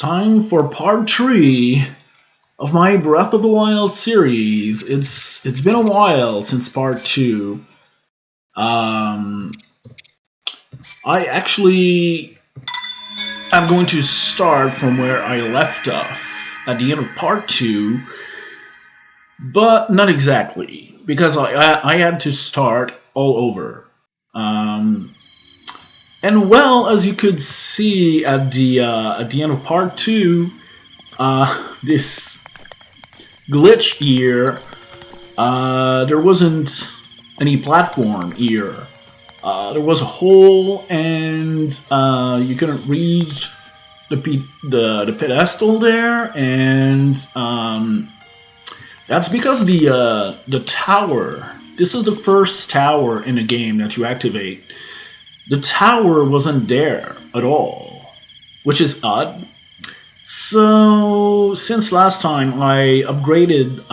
Time for part 3 of my Breath of the Wild series. It's been a while since part 2. Um, I actually am going to start from where I left off at the end of part 2, but not exactly, because I had to start all over. Um, and well, as you could see at the end of part 2, this glitch here, there wasn't any platform here. There was a hole, and you couldn't reach the pedestal there, and that's because the tower. This is the first tower in the game that you activate. The tower wasn't there at all, which is odd. So since last time I updated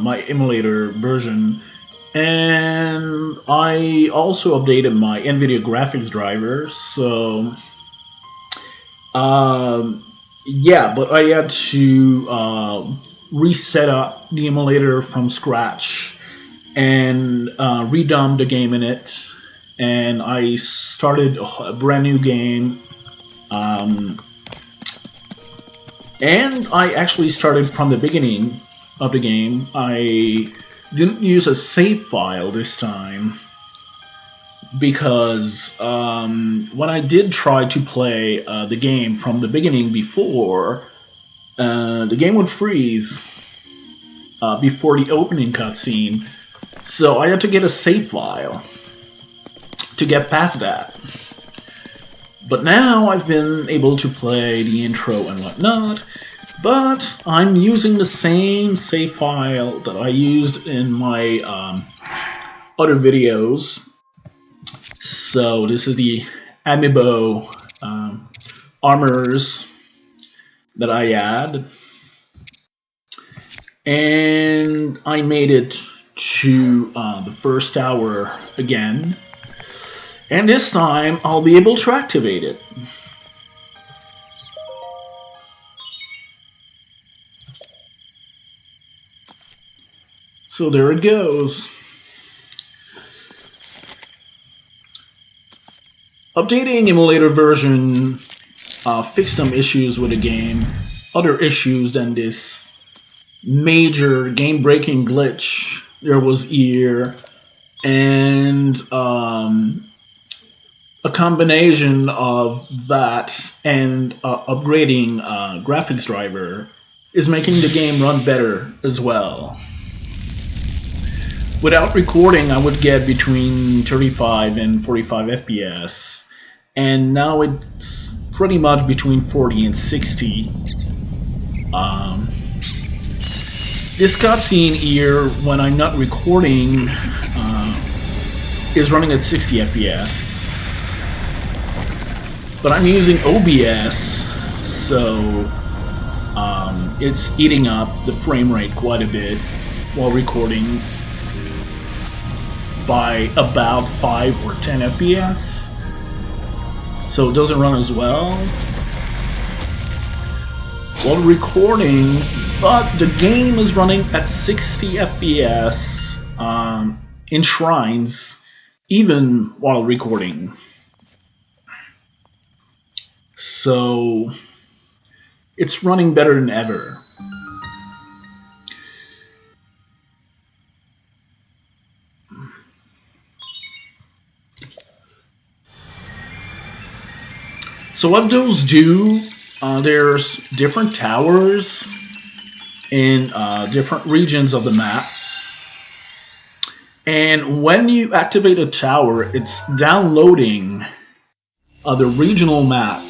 my emulator version, and I also updated my NVIDIA graphics driver. So yeah, but I had to reset up the emulator from scratch and redump the game in it, and I started a brand new game. And I actually started from the beginning of the game. I didn't use a save file this time because when I did try to play the game from the beginning before, the game would freeze before the opening cutscene. So I had to get a save file to get past that. But now I've been able to play the intro and whatnot, but I'm using the same save file that I used in my other videos. So this is the amiibo armors that I add, and I made it to the first tower again. And this time, I'll be able to activate it. So there it goes. Updating emulator version fixed some issues with the game. Other issues than this major game-breaking glitch there was here. And a combination of that and upgrading graphics driver is making the game run better as well. Without recording, I would get between 35 and 45 FPS, and now it's pretty much between 40 and 60. This cutscene here, when I'm not recording, is running at 60 FPS. But I'm using OBS, so it's eating up the frame rate quite a bit while recording by about 5 or 10 FPS. So it doesn't run as well while recording, but the game is running at 60 FPS in shrines, even while recording. So it's running better than ever. So what those do, there's different towers in different regions of the map. And when you activate a tower, it's downloading the regional map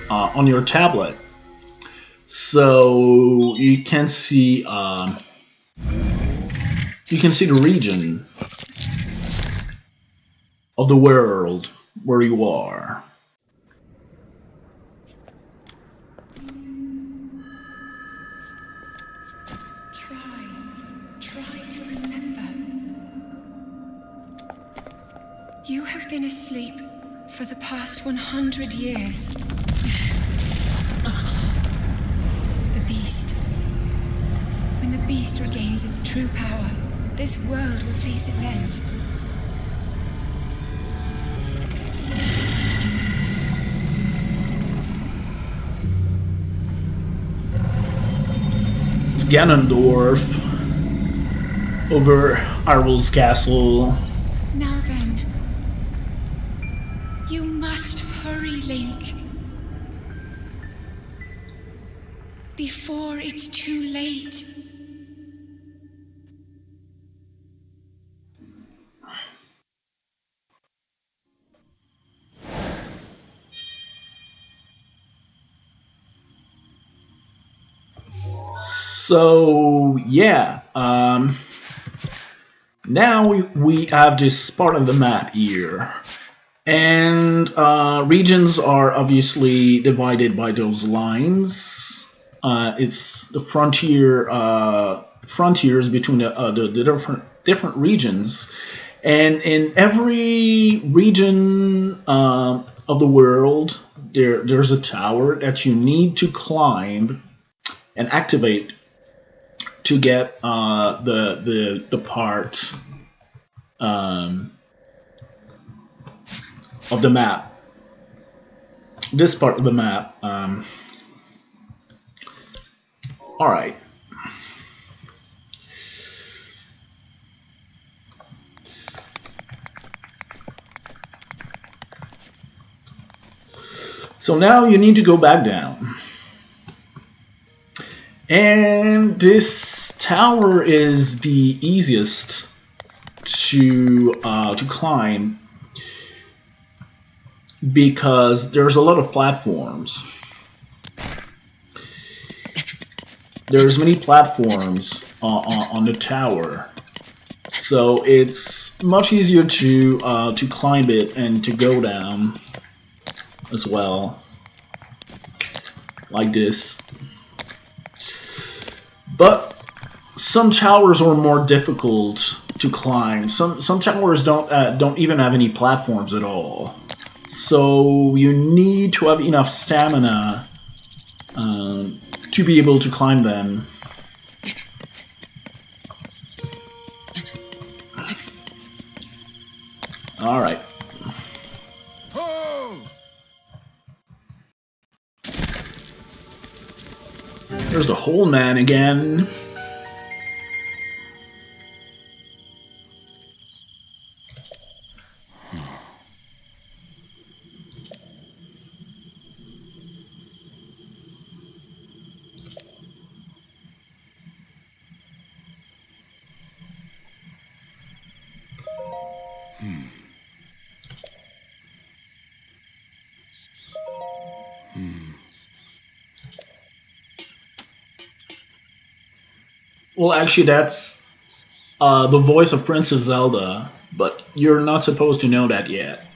on your tablet, so you can see the region of the world where you are. Try to remember. You have been asleep for the past 100 years. The beast. When the beast regains its true power, this world will face its end. It's Ganondorf over Hyrule Castle. Now then, you must hurry, Link. Before it's too late. So yeah, now we have this part of the map here, and regions are obviously divided by those lines. It's the frontiers between the different regions, and in every region of the world, there's a tower that you need to climb and activate to get the part of the map. This part of the map. All right. So now you need to go back down. And this tower is the easiest to climb because there's a lot of platforms. There's many platforms on the tower, so it's much easier to climb it and to go down as well, like this. But some towers are more difficult to climb. Some towers don't even have any platforms at all. So you need to have enough stamina to be able to climb them. All right. There's the hole man again. Well, actually, that's the voice of Princess Zelda, but you're not supposed to know that yet.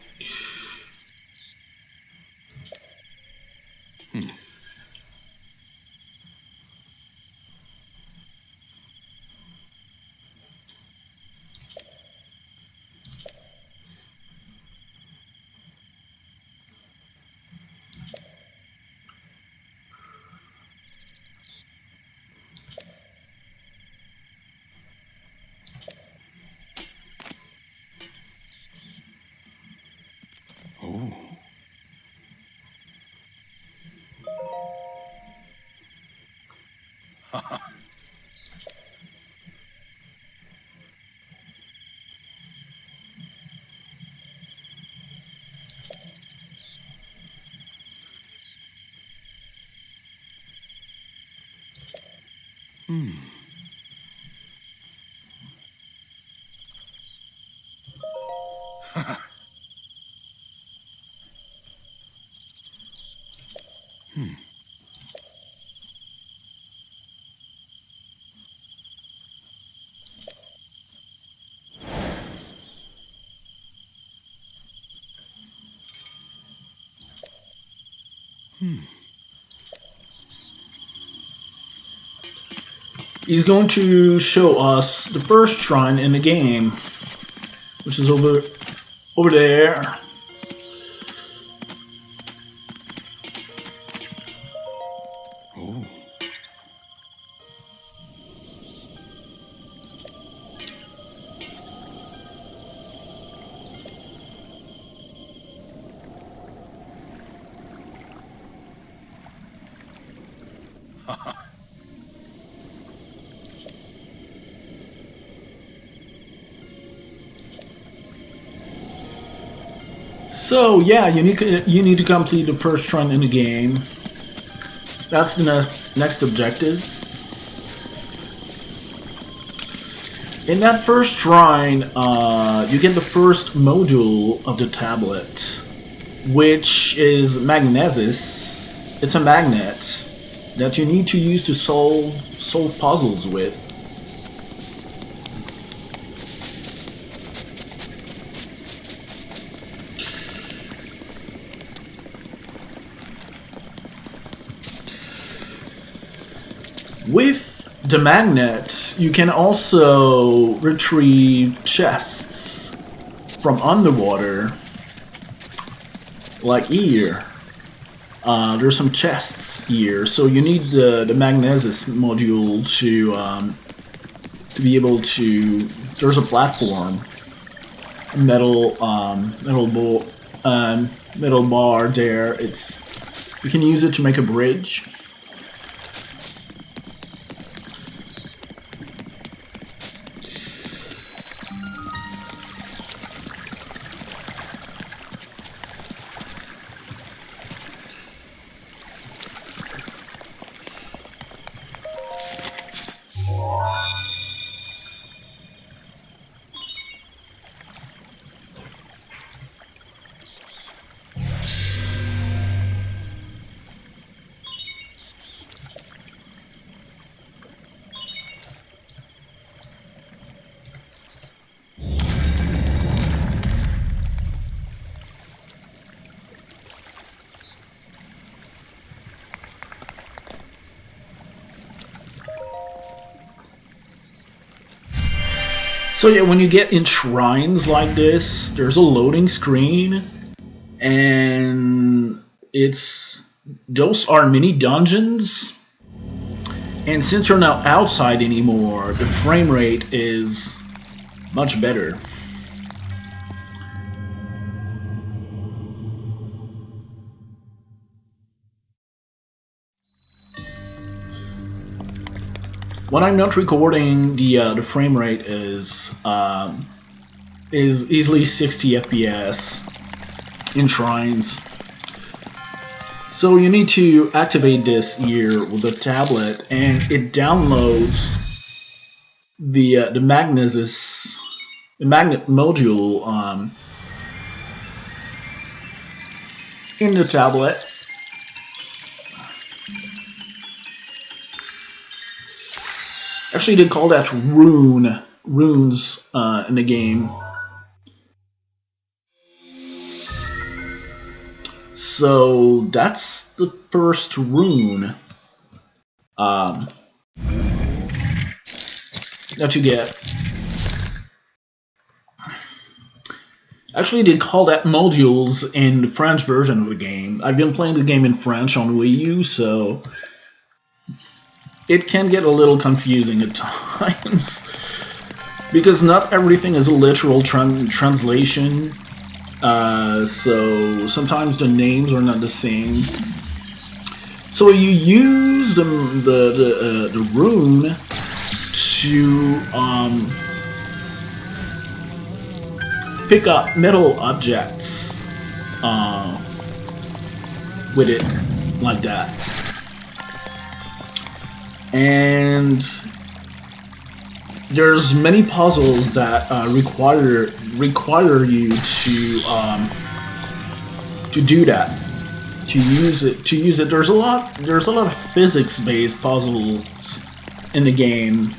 He's going to show us the first shrine in the game, which is over there. So yeah, you need to complete the first run in the game. That's the next objective. In that first shrine, you get the first module of the tablet, which is magnesis. It's a magnet that you need to use to solve puzzles with. With the magnet, you can also retrieve chests from underwater, like here. There's some chests here, so you need the magnesis module to be able to. There's a platform, metal bar there. You can use it to make a bridge. So yeah, when you get in shrines like this, there's a loading screen, and those are mini dungeons. And since you're not outside anymore, the frame rate is much better. When I'm not recording, the frame rate is easily 60 FPS in shrines. So you need to activate this here with the tablet, and it downloads the magnet module in the tablet. Actually, they call that runes in the game. So that's the first rune that you get. Actually, they call that modules in the French version of the game. I've been playing the game in French on Wii U, so it can get a little confusing at times. Because not everything is a literal translation. So sometimes the names are not the same. So you use the rune to pick up metal objects with it, like that. And there's many puzzles that require you to do that, to use it. There's a lot of physics-based puzzles in the game.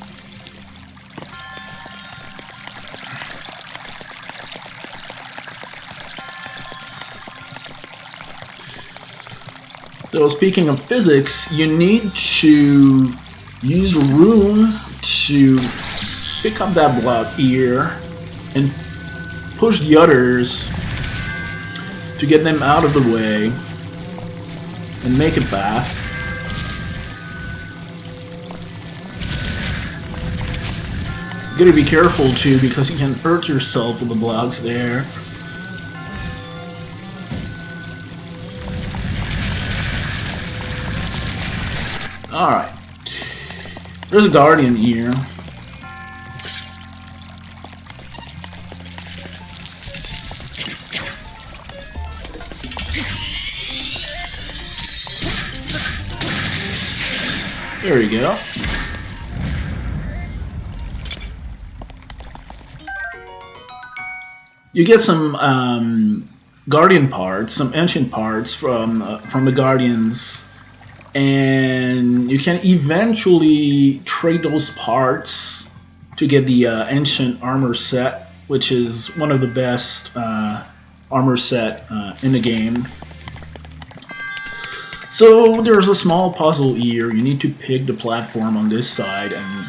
So speaking of physics, you need to use the rune to pick up that block here and push the others to get them out of the way and make a path. You gotta be careful too, because you can hurt yourself with the blocks there. Alright. There's a guardian here. There we go. You get some guardian parts, some ancient parts from the guardians, and you can eventually trade those parts to get the ancient armor set, which is one of the best armor set in the game. So there's a small puzzle here. You need to pick the platform on this side and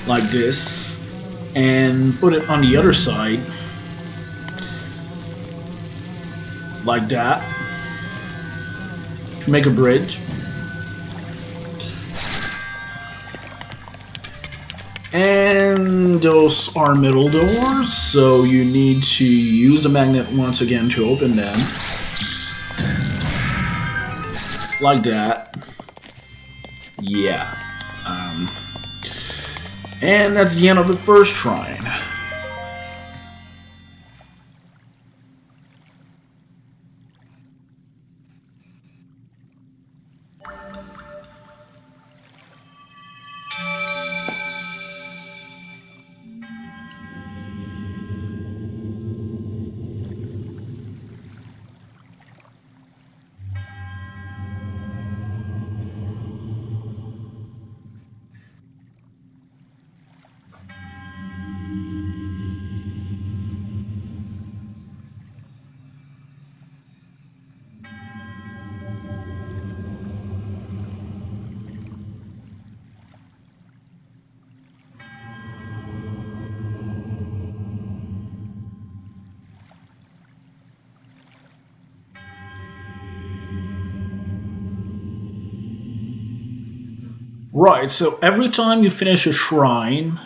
like this, and put it on the other side like that to make a bridge. And those are middle doors, so you need to use a magnet once again to open them. Like that. Yeah. And that's the end of the first shrine. Right, so every time you finish a shrine,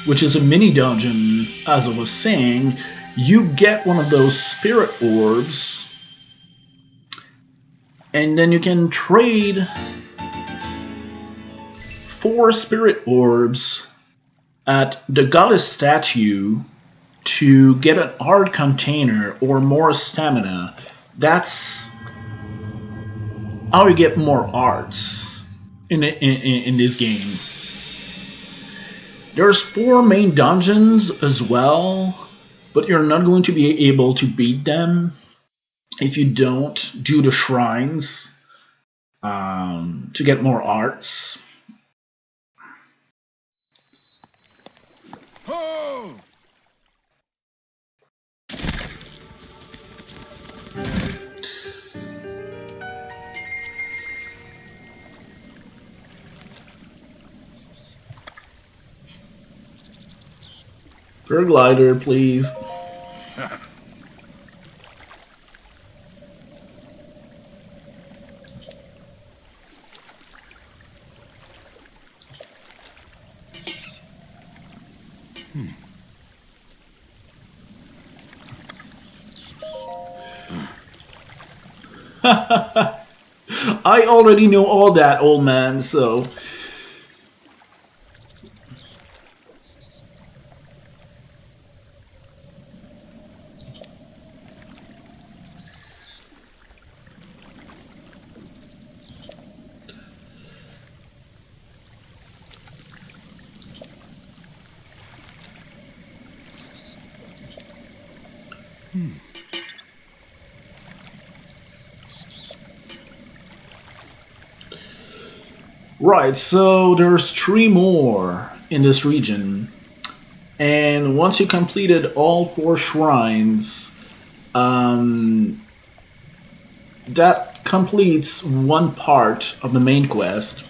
which is a mini dungeon, as I was saying, you get one of those spirit orbs, and then you can trade 4 spirit orbs at the goddess statue to get an art container or more stamina. That's how you get more arts in this game. There's 4 main dungeons as well, but you're not going to be able to beat them if you don't do the shrines to get more arts. Oh! Paraglider, please. I already know all that, old man, so... Right, so there's 3 more in this region, and once you completed all 4 shrines, that completes one part of the main quest.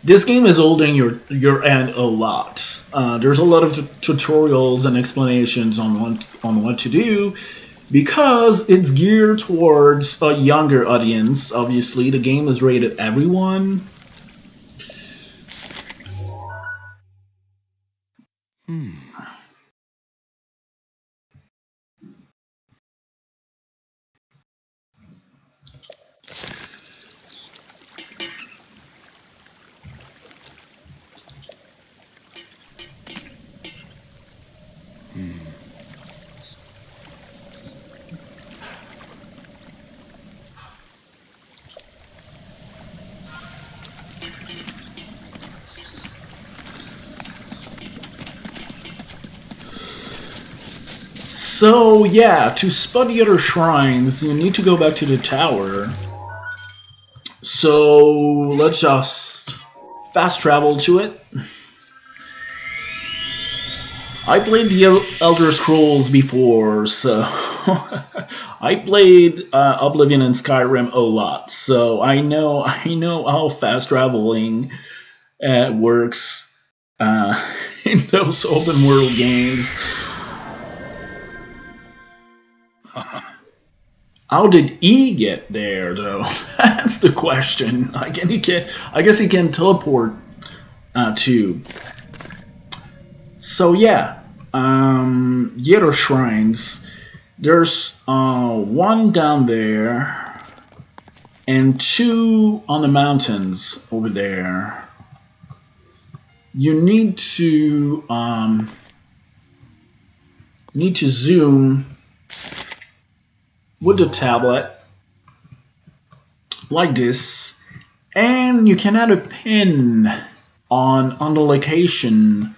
This game is holding your end a lot. There's a lot of tutorials and explanations on what to do because it's geared towards a younger audience. Obviously, the game is rated everyone. So yeah, to spot the other shrines, you need to go back to the tower. So let's just fast travel to it. I played the Elder Scrolls before, so I played Oblivion and Skyrim a lot, so I know how fast traveling works in those open world games. How did he get there, though? That's the question. I guess he can teleport too. So yeah, the other shrines. There's one down there, and two on the mountains over there. You need to zoom with the tablet like this, and you can add a pin on the location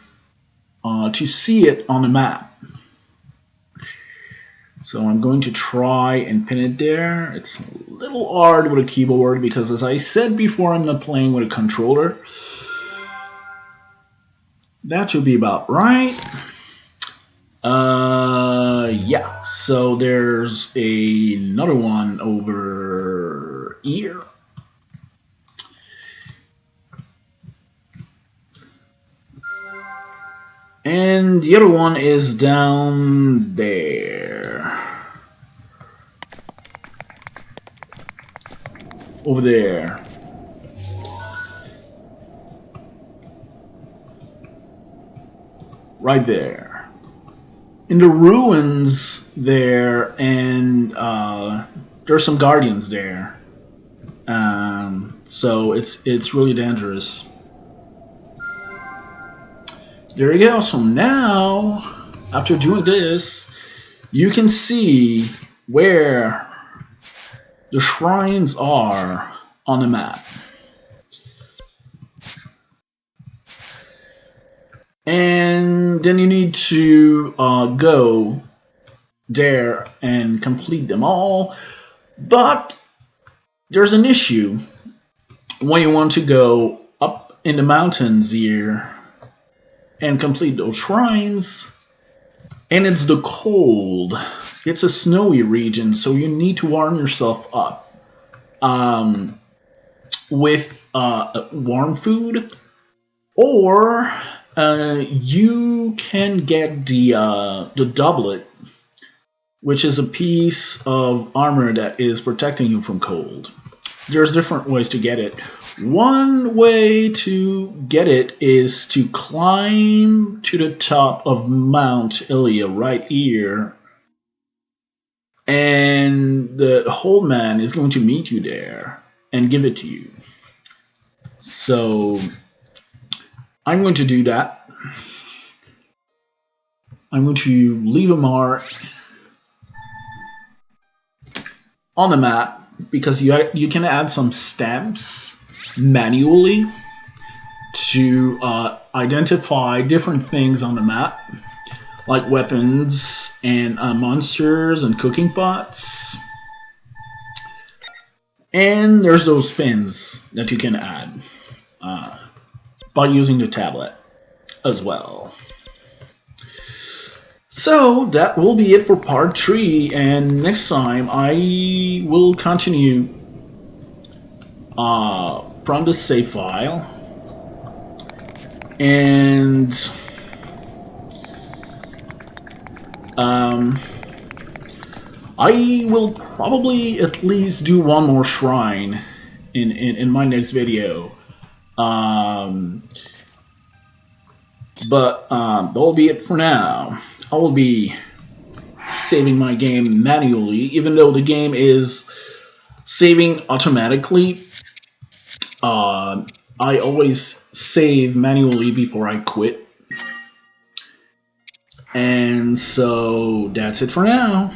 to see it on the map. So I'm going to try and pin it there. It's a little hard with a keyboard because, as I said before, I'm not playing with a controller. That should be about right. Yeah, so there's another one over here. And the other one is down there. Over there. Right there. In the ruins there, and there's some guardians there. So it's really dangerous. There you go. So now, after doing this, you can see where the shrines are on the map. And then you need to go there and complete them all. But there's an issue when you want to go up in the mountains here and complete those shrines. And it's the cold. It's a snowy region, so you need to warm yourself up with warm food, or you can get the doublet, which is a piece of armor that is protecting you from cold. There's different ways to get it. One way to get it is to climb to the top of Mount Ilia right here, and the Hold Man is going to meet you there and give it to you. So I'm going to do that. I'm going to leave a mark on the map because you can add some stamps manually to identify different things on the map, like weapons and monsters and cooking pots. And there's those pins that you can add by using the tablet as well. So that will be it for part 3, and next time I will continue from the save file, and I will probably at least do one more shrine in my next video. But that will be it for now. I will be saving my game manually, even though the game is saving automatically. I always save manually before I quit. And so that's it for now.